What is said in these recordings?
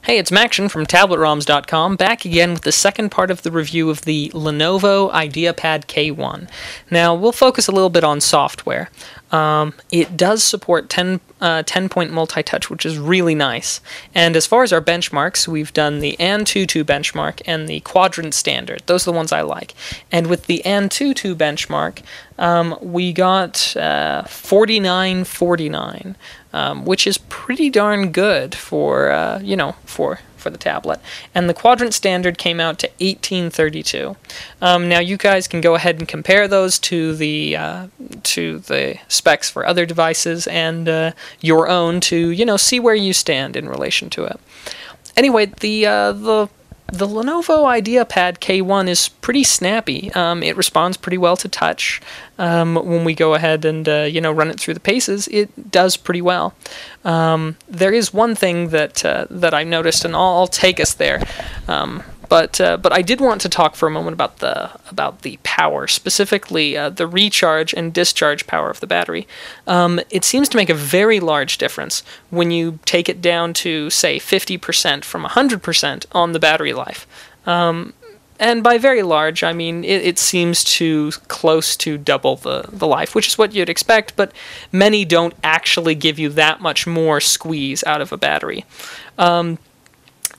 Hey, it's Macktion from tabletroms.com, back again with the second part of the review of the Lenovo IdeaPad K1. Now, we'll focus a little bit on software. It does support 10-point multi-touch, which is really nice. And as far as our benchmarks, we've done the AnTuTu benchmark and the quadrant standard. Those are the ones I like. And with the AnTuTu benchmark, we got 49.49, which is pretty darn good for, for the tablet. And the quadrant standard came out to 1832. Now you guys can go ahead and compare those to the specs for other devices and your own to see where you stand in relation to it. Anyway, the Lenovo IdeaPad K1 is pretty snappy. It responds pretty well to touch. When we go ahead and run it through the paces, it does pretty well. There is one thing that I noticed, and I'll take us there. But I did want to talk for a moment about the power, specifically the recharge and discharge power of the battery. It seems to make a very large difference when you take it down to, say, 50% from 100% on the battery life. And by very large, I mean it seems to close to double the life, which is what you'd expect, but many don't actually give you that much more squeeze out of a battery.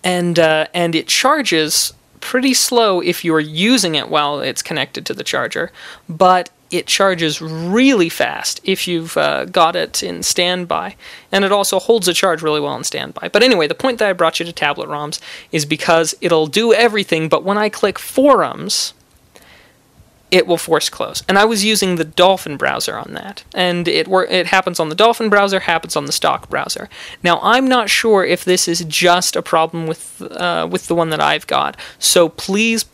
And it charges pretty slow if you're using it while it's connected to the charger, but it charges really fast if you've got it in standby, and it also holds a charge really well in standby. But anyway, the point that I brought you to Tablet ROMs is because it'll do everything, but when I click Forums, it will force close. And I was using the Dolphin browser on that, and it happens on the Dolphin browser, happens on the stock browser. Now, I'm not sure if this is just a problem with the one that I've got, so please,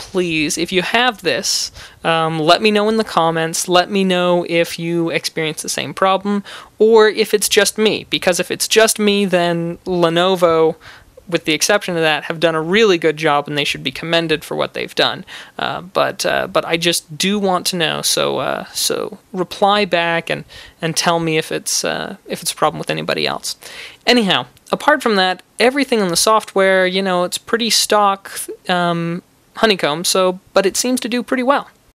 if you have this, let me know in the comments. Let me know if you experience the same problem, or if it's just me, because if it's just me, then Lenovo, with the exception of that, have done a really good job, and they should be commended for what they've done. But I just do want to know, so reply back and tell me if it's a problem with anybody else. Anyhow, apart from that, everything in the software, it's pretty stock honeycomb. But it seems to do pretty well.